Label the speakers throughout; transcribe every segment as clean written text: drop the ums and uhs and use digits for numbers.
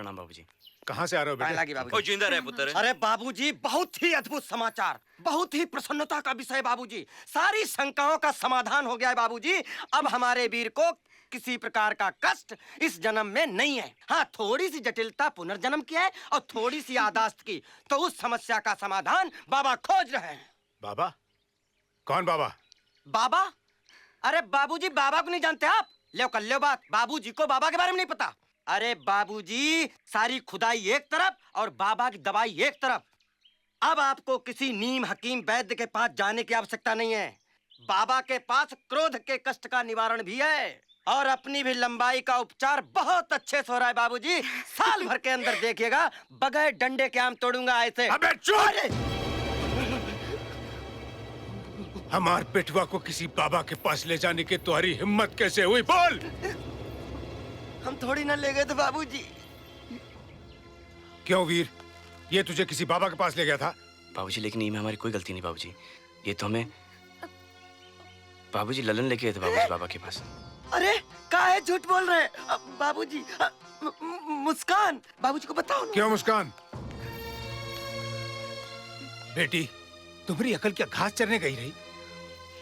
Speaker 1: प्रणाम बाबूजी।
Speaker 2: कहाँ से आ रहे हो बेटे?
Speaker 3: बाबूजी।
Speaker 4: ओ जिंदा रहे पुत्र।
Speaker 3: अरे बाबूजी, बहुत ही अद्भुत समाचार, बहुत ही प्रसन्नता का विषय बाबूजी। सारी शंकाओं का समाधान हो गया है बाबूजी। अब हमारे वीर को किसी प्रकार का कष्ट इस जन्म में नहीं है। हाँ, थोड़ी सी जटिलता पुनर्जन्म की है और थोड़ी सी यादाश्त की, तो उस समस्या का समाधान बाबा खोज रहे हैं।
Speaker 2: बाबा? कौन बाबा?
Speaker 3: बाबा? अरे बाबूजी, बाबा को नहीं जानते आप? लो कर लो बात, बाबूजी को बाबा के बारे में नहीं पता। अरे बाबूजी, सारी खुदाई एक तरफ और बाबा की दवाई एक तरफ। अब आपको किसी नीम हकीम वैद्य के पास जाने की आवश्यकता नहीं है। बाबा के पास क्रोध के कष्ट का निवारण भी है और अपनी भी लंबाई का उपचार बहुत अच्छे से हो रहा है बाबूजी। साल भर के अंदर देखिएगा, बगैर डंडे के आम तोड़ूंगा ऐसे।
Speaker 2: अबे चुप! हमार बेटवा को किसी बाबा के पास ले जाने की तुम्हारी हिम्मत कैसे हुई? बोल!
Speaker 3: हम थोड़ी ना ले गए थे बाबूजी।
Speaker 2: क्यों वीर, ये तुझे किसी बाबा के पास ले गया था?
Speaker 1: बाबूजी लेकिन ये में हमारी कोई गलती नहीं बाबूजी। ये तो हमें बाबूजी ललन लेके गए थे बाबूजी बाबा के पास।
Speaker 3: अरे काहे झूठ बोल रहे हैं बाबूजी? मुस्कान, बाबूजी को बताओ ना।
Speaker 2: क्यों मुस्कान? बेटी, तुम्हारी अकल क्या घास चरने गई रही?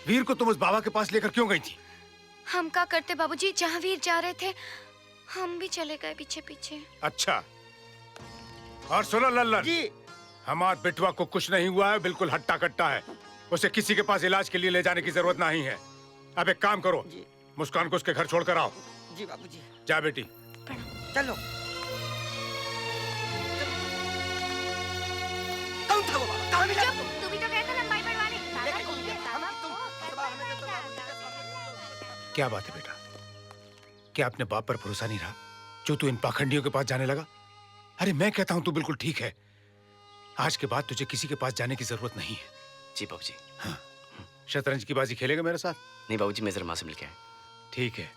Speaker 2: वीर को तुम उस बाबा के पास लेकर क्यों गई थी?
Speaker 5: हम क्या करते बाबूजी, जहाँ वीर जा रहे थे हम भी चले गए पीछे पीछे।
Speaker 2: अच्छा, और सुनो लल्लन
Speaker 3: जी।
Speaker 2: हमार बेटवा को कुछ नहीं हुआ है, बिल्कुल हट्टा कट्टा है। उसे किसी के पास इलाज के लिए ले जाने की जरूरत नहीं है। अब एक काम करो, मुस्कान को उसके घर छोड़कर आओ।
Speaker 3: जी बाबूजी।
Speaker 2: जा बेटी।
Speaker 3: चलो। कौन था वो बाबा? कहाँ मिला?
Speaker 5: तू भी तो गया था लंबाई बढ़वाने।
Speaker 2: क्या बात है बेटा? क्या अपने बाप पर भरोसा नहीं रहा जो तू इन पाखंडियों के पास जाने लगा? अरे मैं कहता हूँ तू बिल्कुल ठीक है। आज के बाद तुझे किसी के पास जाने की जरूरत नहीं है।
Speaker 1: जी बाबूजी।
Speaker 2: हाँ, शतरंज की बाजी खेलेगा मेरे साथ?
Speaker 1: नहीं बाबूजी, मैं जरा माँ से मिल के आया।
Speaker 2: ठीक है।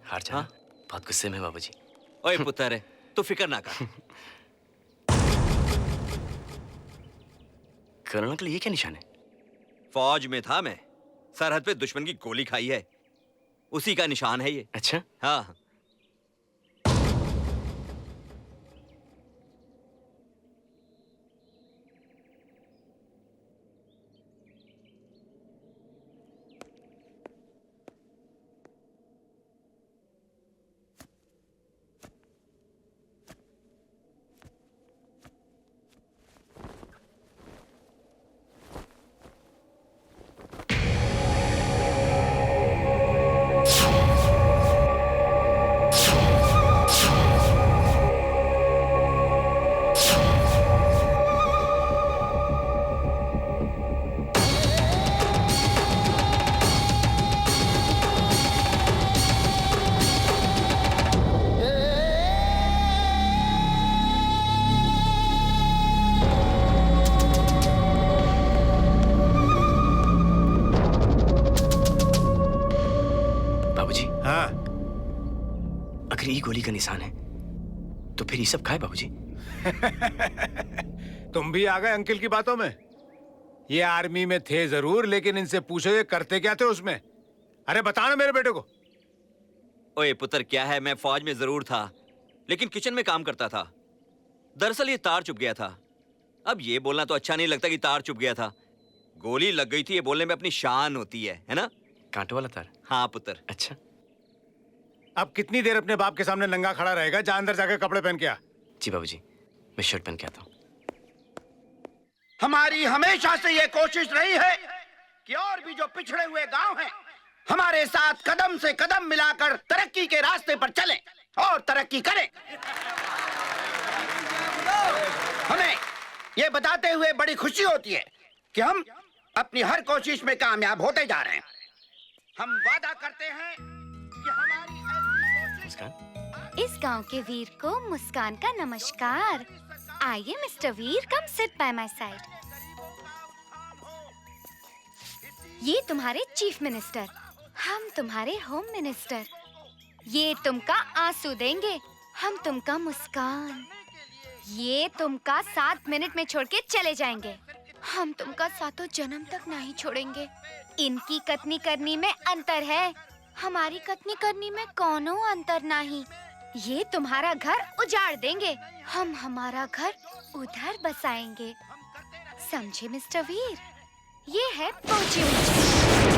Speaker 1: हार जाना। हाँ? बहुत गुस्से में बाबूजी।
Speaker 4: ओए पुत्र, तू फिक्र ना कर।
Speaker 1: कर्नल अंकल, ये क्या निशान है?
Speaker 4: फौज में था मैं, सरहद पे दुश्मन की गोली खाई है, उसी का निशान है ये।
Speaker 1: अच्छा?
Speaker 4: हाँ।
Speaker 1: गोली का निशान है तो फिर ये सब खाए बाबूजी?
Speaker 2: तुम भी आ गए अंकल की बातों में। ये आर्मी में थे जरूर, लेकिन इनसे पूछो ये करते क्या थे उसमें। अरे बताना मेरे बेटे को।
Speaker 4: ओए पुत्र, क्या है, मैं फौज में जरूर था लेकिन किचन में काम करता था। दरअसल ये तार चुभ गया था। अब ये बोलना तो अच्छा नहीं लगता कि तार चुभ गया था। गोली लग गई थी, ये बोलने में अपनी शान होती है ना?
Speaker 1: कांटों वाला तार?
Speaker 4: हाँ पुत्र।
Speaker 1: अच्छा,
Speaker 2: अब कितनी देर अपने बाप के सामने नंगा खड़ा रहेगा? जा अंदर जाकर कपड़े पहन के आ।
Speaker 1: जी बाबूजी, मैं शर्ट पहन के आता हूँ।
Speaker 6: हमारी हमेशा से ये कोशिश रही है कि और भी जो पिछड़े हुए गांव हैं हमारे साथ कदम से कदम मिलाकर तरक्की के रास्ते पर चलें और तरक्की करें। हमें ये बताते हुए बड़ी खुशी होती है कि हम अपनी हर कोशिश में कामयाब होते जा रहे हैं। हम वादा करते हैं कि हमारी ऐसी कोशिश।
Speaker 5: इस गांव के वीर को मुस्कान का नमस्कार। आइए mister Veer, come sit by my side. ये तुम्हारे चीफ मिनिस्टर, हम तुम्हारे होम मिनिस्टर। ये तुमका आंसू देंगे, हम तुमका मुस्कान। ये तुमका 7 मिनट में छोड़ के चले जाएंगे, हम तुमका 7 जन्म तक नहीं छोड़ेंगे। इनकी कतनी करनी में अंतर है, हमारी कतनी करनी में कोनो अंतर नहीं। ये तुम्हारा घर उजाड़ देंगे, हम हमारा घर उधर बसाएंगे। समझे मिस्टर वीर? ये है पोची मुची।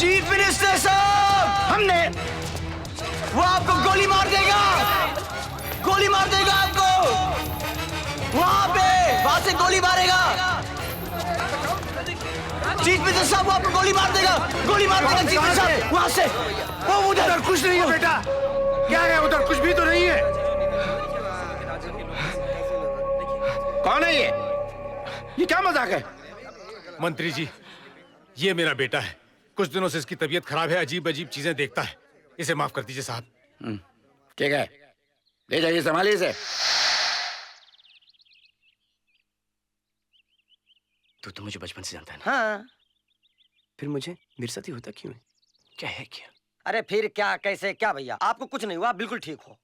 Speaker 3: चीफ मिनिस्टर साहब,
Speaker 6: हमने
Speaker 3: वो आपको गोली मार देगा, गोली मार देगा आपको। वहां से गोली मारेगा। चीफ मिनिस्टर साहब, वो आपको गोली मार देगा, गोली मार देगा चीफ मिनिस्टर साहब। वहां से वो
Speaker 2: उधर कुछ नहीं है बेटा। क्या है उधर? कुछ भी तो नहीं है।
Speaker 6: कौन है ये क्या मजाक है?
Speaker 2: मंत्री जी, ये मेरा बेटा है। कुछ दिनों से इसकी तबीयत खराब है, अजीब अजीब चीजें देखता है। इसे माफ कर दीजिए साहब।
Speaker 6: ठीक है, ले जाइए, संभालिए इसे।
Speaker 1: तू तो मुझे बचपन से जानता है ना?
Speaker 3: हाँ।
Speaker 1: फिर मुझे मेरे साथ ही होता क्यों है? क्या है क्या?
Speaker 3: अरे फिर क्या, कैसे क्या भैया, आपको कुछ नहीं हुआ, आप बिल्कुल ठीक हो।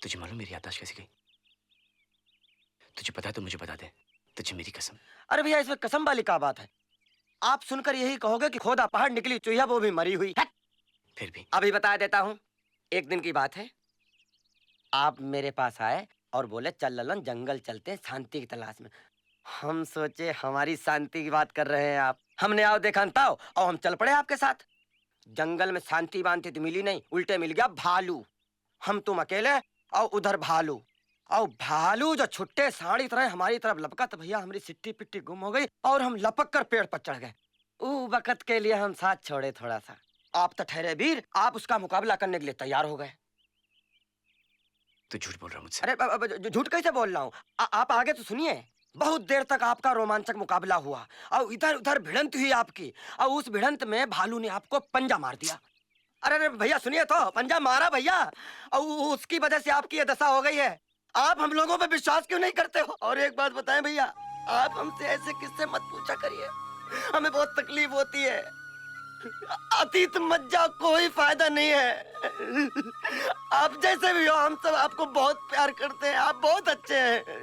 Speaker 1: तुझे मालूम मेरी याददाश्त कैसी गई? तुझे पता है तो मुझे बता दे, तुझे मेरी कसम।
Speaker 3: अरे भैया, इसमें कसम वाली क्या बात है? आप सुनकर यही कहोगे कि खोदा पहाड़ निकली चूहिया, वो भी मरी हुई।
Speaker 1: फिर भी
Speaker 3: अभी बता देता हूँ। एक दिन की बात है, आप मेरे पास आए और बोले चल ललन जंगल चलते शांति की तलाश में। हम सोचे हमारी शांति की बात कर रहे हैं आप। हमने आओ देखा ताओ और हम चल पड़े आपके साथ। जंगल में शांति बांधती तो मिली नहीं, उल्टे मिल गया भालू। हम तुम अकेले और उधर भालू, और भालू जो छुट्टे साड़ी तरह हमारी तरफ लपका तो भैया हमारी सिट्टी पिट्टी गुम हो गई और हम लपक कर पेड़ पर चढ़ गए। वक्त के लिए हम साथ छोड़े थोड़ा सा। आप तो ठहरे वीर, आप उसका मुकाबला करने के लिए तैयार हो गए।
Speaker 1: तू झूठ बोल रहा मुझसे।
Speaker 3: अरे झूठ कैसे बोल रहा हूँ? आप आगे तो सुनिए। बहुत देर तक आपका रोमांचक मुकाबला हुआ और इधर उधर भिड़ंत हुई आपकी, और उस भिड़ंत में भालू ने आपको पंजा मार दिया। अरे भैया सुनिए तो, पंजा मारा भैया, और उसकी वजह से आपकी ये दशा हो गई है। आप हम लोगों पे विश्वास क्यों नहीं करते हो? और एक बात बताएं भैया, आप हमसे ऐसे किससे मत पूछा करिए, हमें बहुत तकलीफ होती है। अतीत मत जाओ, कोई फायदा नहीं है। आप जैसे भी हो, हम सब आपको बहुत प्यार करते हैं, आप बहुत अच्छे हैं।